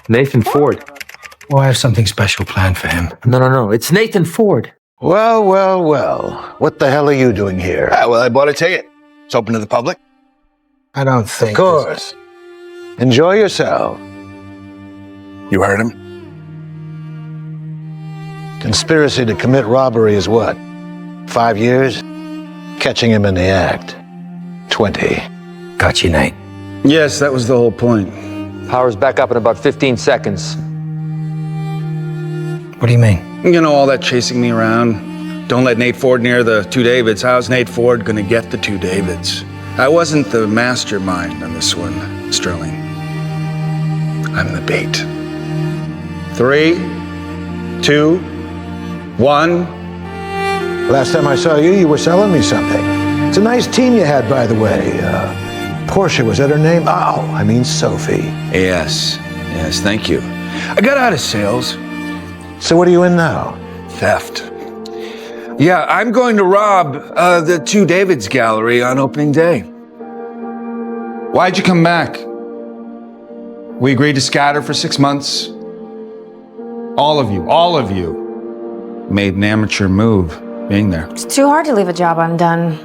Nathan Ford. Well, I have something special planned for him. No. It's Nathan Ford. Well. What the hell are you doing here? Well, I bought a ticket. It's open to the public. I don't think... Of course. Enjoy yourself. You heard him? Conspiracy to commit robbery is what? 5 years? Catching him in the act. 20. Got you, Nate. Yes, that was the whole point. Power's back up in about 15 seconds. What do you mean? You know, all that chasing me around. Don't let Nate Ford near the two Davids. How's Nate Ford gonna get the two Davids? I wasn't the mastermind on this one, Sterling. I'm the bait. 3, 2, 1. Last time I saw you, you were selling me something. It's a nice team you had, by the way. Portia, was that her name? Oh, I mean Sophie. Yes, thank you. I got out of sales. So what are you in now? Theft. Yeah, I'm going to rob the two Davids gallery on opening day. Why'd you come back? We agreed to scatter for 6 months. All of you made an amateur move being there. It's too hard to leave a job undone.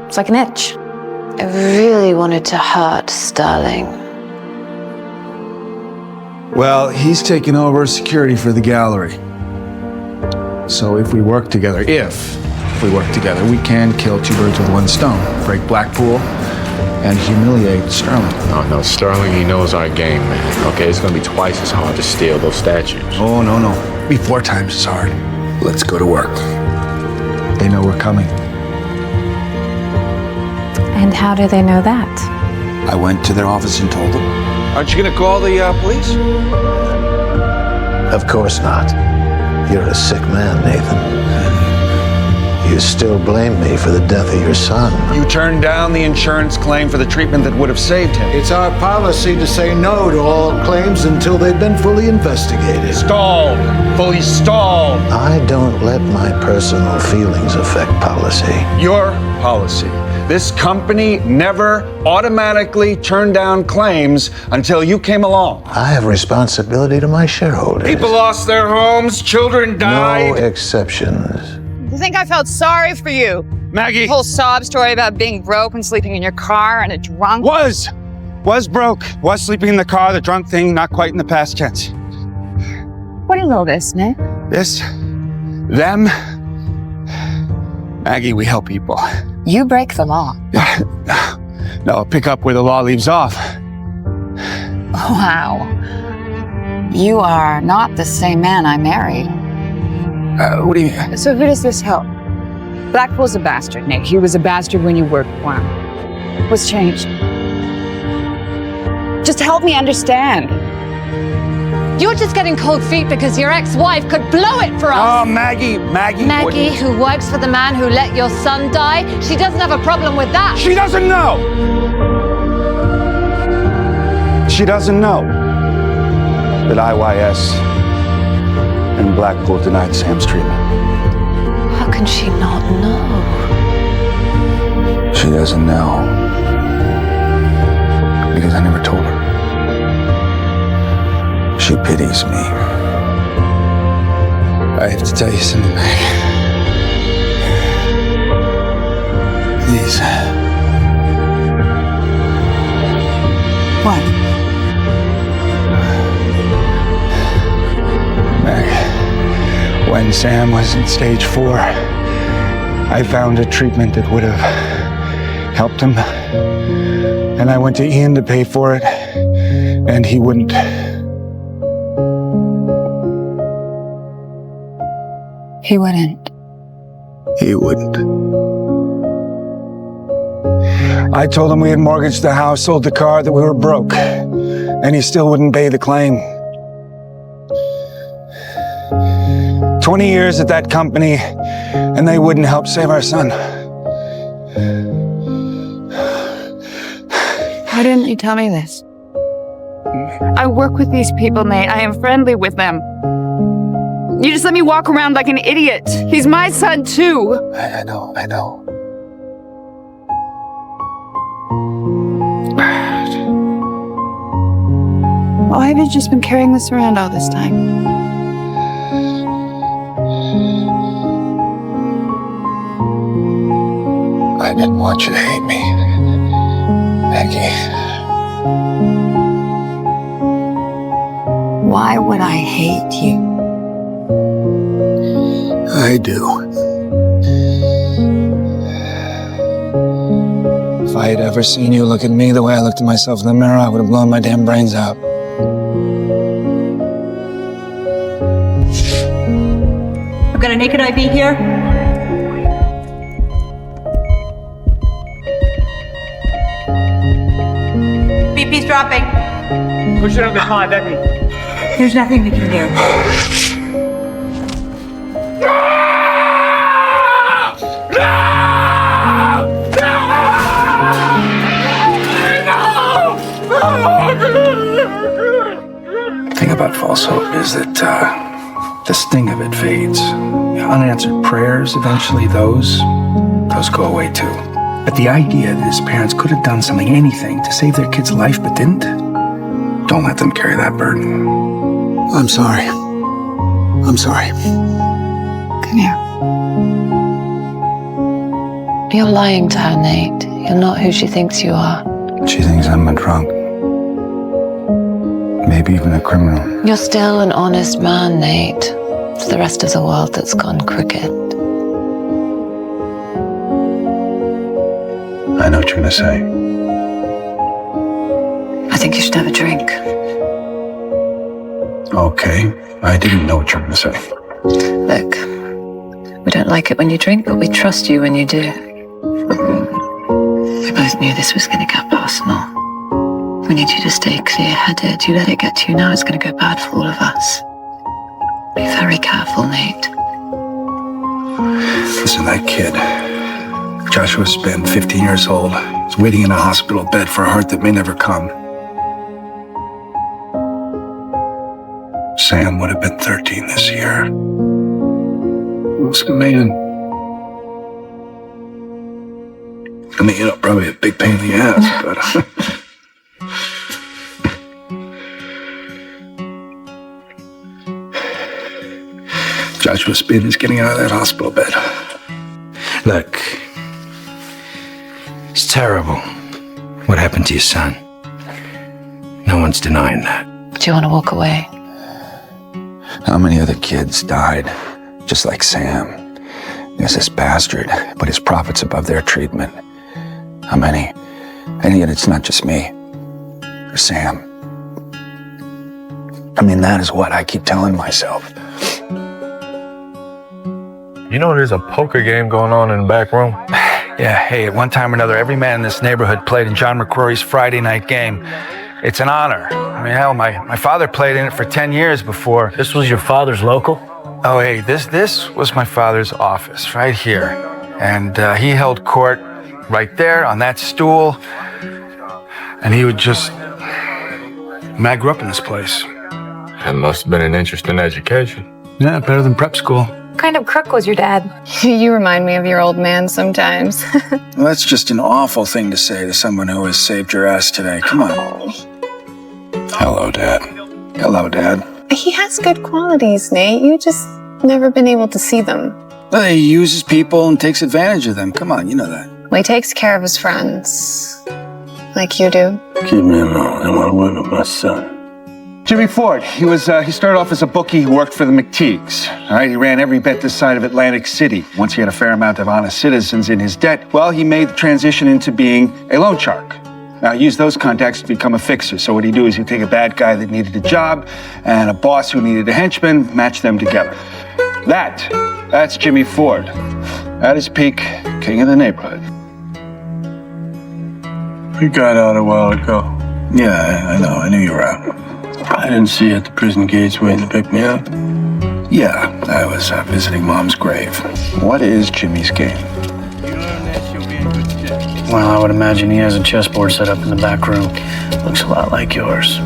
It's like an itch. I really wanted to hurt Sterling. Well, he's taken over security for the gallery. So if we work together, we can kill two birds with one stone. Break Blackpool and humiliate Sterling. No, Sterling, he knows our game, man. Okay, it's gonna be twice as hard to steal those statues. Oh, no. Be 4 times as hard. Let's go to work. They know we're coming. And how do they know that? I went to their office and told them. Aren't you gonna call the police? Of course not. You're a sick man, Nathan. You still blame me for the death of your son. You turned down the insurance claim for the treatment that would have saved him. It's our policy to say no to all claims until they've been fully investigated. Stalled. Fully stalled. I don't let my personal feelings affect policy. Your policy. This company never automatically turned down claims until you came along. I have responsibility to my shareholders. People lost their homes, children died. No exceptions. You think I felt sorry for you? Maggie. The whole sob story about being broke and sleeping in your car and a drunk. Was broke. Was sleeping in the car, the drunk thing, not quite in the past tense. What is all this, Nick? This, them, Maggie, we help people. You break the law. No, pick up where the law leaves off. Wow. You are not the same man I married. What do you mean? So who does this help? Blackpool's a bastard, Nick. He was a bastard when you worked for him. What's changed? Just help me understand. You're just getting cold feet because your ex-wife could blow it for us. Oh, Maggie. Maggie, who works for the man who let your son die, she doesn't have a problem with that. She doesn't know. She doesn't know that IYS and Blackpool denied Sam's treatment. How can she not know? She doesn't know because I never told her. She pities me. I have to tell you something, Meg. Please. What? Meg, when Sam was in stage 4, I found a treatment that would have helped him. And I went to Ian to pay for it, and he wouldn't. He wouldn't. He wouldn't. I told him we had mortgaged the house, sold the car, that we were broke, and he still wouldn't pay the claim. 20 years at that company, and they wouldn't help save our son. Why didn't you tell me this? I work with these people, Nate. I am friendly with them. You just let me walk around like an idiot. He's my son, too. I know. Why have you just been carrying this around all this time? I didn't want you to hate me, Maggie. Why would I hate you? I do. If I had ever seen you look at me the way I looked at myself in the mirror, I would have blown my damn brains out. I've got a naked IB here. BP's dropping. Push it under 5, Becky. There's nothing we can do. The thing about false hope is that the sting of it fades. Unanswered prayers, eventually those go away too. But the idea that his parents could have done something, anything, to save their kid's life but didn't, don't let them carry that burden. I'm sorry. I'm sorry. Come here. You're lying to her, Nate. You're not who she thinks you are. She thinks I'm a drunk. Maybe even a criminal. You're still an honest man, Nate. It's the rest of the world that's gone crooked. I know what you're gonna say. I think you should have a drink. Okay, I didn't know what you were gonna say. Look, we don't like it when you drink, but we trust you when you do. We both knew this was going to get personal. We need you to stay clear-headed. You let it get to you now, it's going to go bad for all of us. Be very careful, Nate. Listen, that kid, Joshua Spinn, 15 years old, is waiting in a hospital bed for a heart that may never come. Sam would have been 13 this year. What's the man? I mean, probably a big pain in the ass, but... Joshua Spinn is getting out of that hospital bed. Look, it's terrible what happened to your son. No one's denying that. Do you want to walk away? How many other kids died just like Sam? There's this bastard put his profits above their treatment. How many? And yet it's not just me or Sam. I mean, that is what I keep telling myself. You know there's a poker game going on in the back room? Yeah, hey, at one time or another, every man in this neighborhood played in John McCrory's Friday night game. It's an honor. I mean, hell, my father played in it for 10 years before. This was your father's local? Oh, hey, this was my father's office right here. And he held court right there on that stool. And he would just... I mean, I grew up in this place. That must have been an interesting education. Yeah, better than prep school. What kind of crook was your dad? You remind me of your old man sometimes. Well, that's just an awful thing to say to someone who has saved your ass today. Come on. Hello, Dad. Hello, Dad. He has good qualities, Nate. You just never been able to see them. Well, he uses people and takes advantage of them. Come on, you know that. Well, he takes care of his friends. Like you do. Keep me alone. I want to work with my son. Jimmy Ford, he started off as a bookie who worked for the McTeagues. All right, he ran every bet this side of Atlantic City. Once he had a fair amount of honest citizens in his debt, well, he made the transition into being a loan shark. Now, he used those contacts to become a fixer. So what he'd do is he'd take a bad guy that needed a job and a boss who needed a henchman, match them together. That's Jimmy Ford. At his peak, king of the neighborhood. We got out a while ago. Yeah, I know. I knew you were out. I didn't see you at the prison gates waiting to pick me up. Yeah, I was visiting Mom's grave. What is Jimmy's game? Well, I would imagine he has a chessboard set up in the back room. Looks a lot like yours.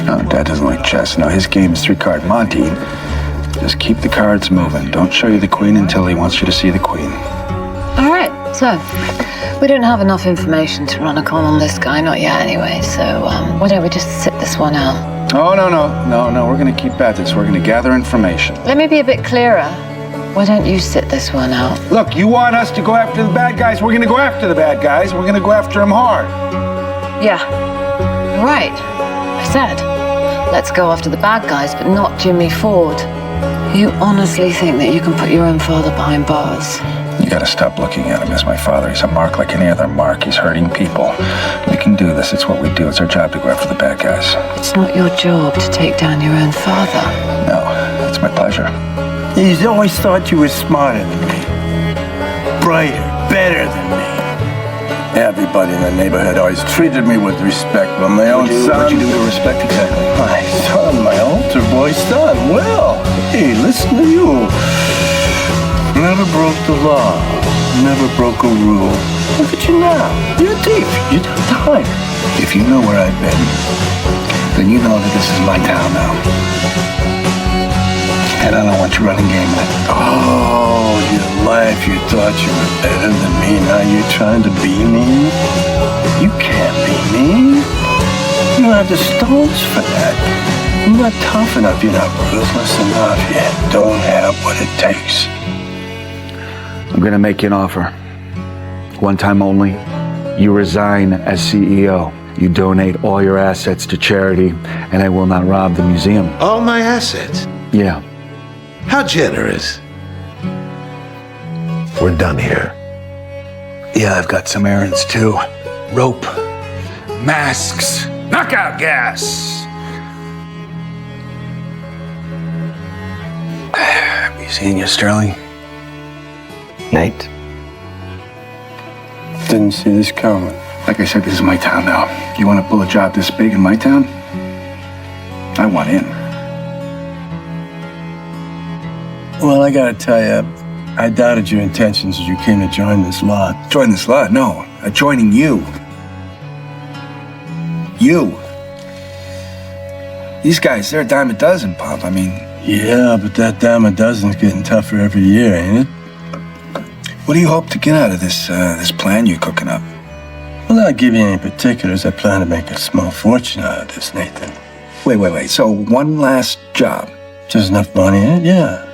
No, Dad doesn't like chess. No, his game is 3-card Monte. Just keep the cards moving. Don't show you the queen until he wants you to see the queen. All right, so we don't have enough information to run a con on this guy, not yet anyway, so why don't we just sit this one out? Oh, no. We're going to keep at this. We're going to gather information. Let me be a bit clearer. Why don't you sit this one out? Look, you want us to go after the bad guys? We're going to go after the bad guys. We're going to go after them hard. Yeah. Right. I said, let's go after the bad guys, but not Jimmy Ford. You honestly think that you can put your own father behind bars? You got to stop looking at him as my father. He's a mark like any other mark. He's hurting people. We can do this. It's what we do. It's our job to go after the bad guys. It's not your job to take down your own father. No, it's my pleasure. He's always thought you were smarter than me. Brighter, better than me. Everybody in the neighborhood always treated me with respect, but my own son... What'd you do to respect exactly? My son, my altar boy son. Well, hey, listen to you. Never broke the law. Never broke a rule. Look at you now. You're a thief. You don't time. If you know where I've been, then you know that this is my town now. And I don't want you running game with it. Oh, your life, you thought you were better than me. Now you're trying to be me? You can't be me. You don't have the stones for that. You're not tough enough. You're not ruthless enough. You don't have what it takes. I'm going to make you an offer. One time only. You resign as CEO. You donate all your assets to charity, and I will not rob the museum. All my assets? Yeah. How generous. We're done here. Yeah, I've got some errands too. Rope, masks, knockout gas. Be seeing you, Sterling. Nate? Didn't see this coming. Like I said, this is my town now. You want to pull a job this big in my town? I want in. Well, I gotta tell you, I doubted your intentions as you came to join this lot. Join this lot? No, joining you. You. These guys, they're a dime a dozen, Pop. I mean... Yeah, but that dime a dozen's getting tougher every year, ain't it? What do you hope to get out of this plan you're cooking up? Well, I'll give you any particulars. I plan to make a small fortune out of this, Nathan. Wait. So one last job? Just enough money in it? Yeah.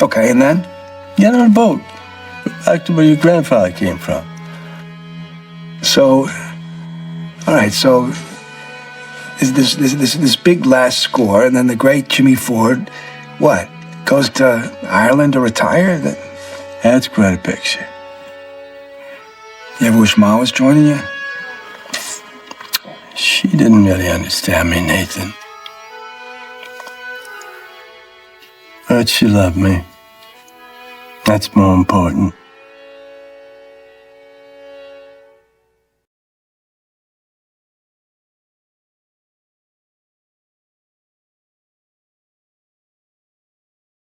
Okay, and then? Get on a boat. Back to where your grandfather came from. So, all right, so is this big last score, and then the great Jimmy Ford, what, goes to Ireland to retire? That's quite a picture. You ever wish Ma was joining you? She didn't really understand me, Nathan. But she loved me. That's more important.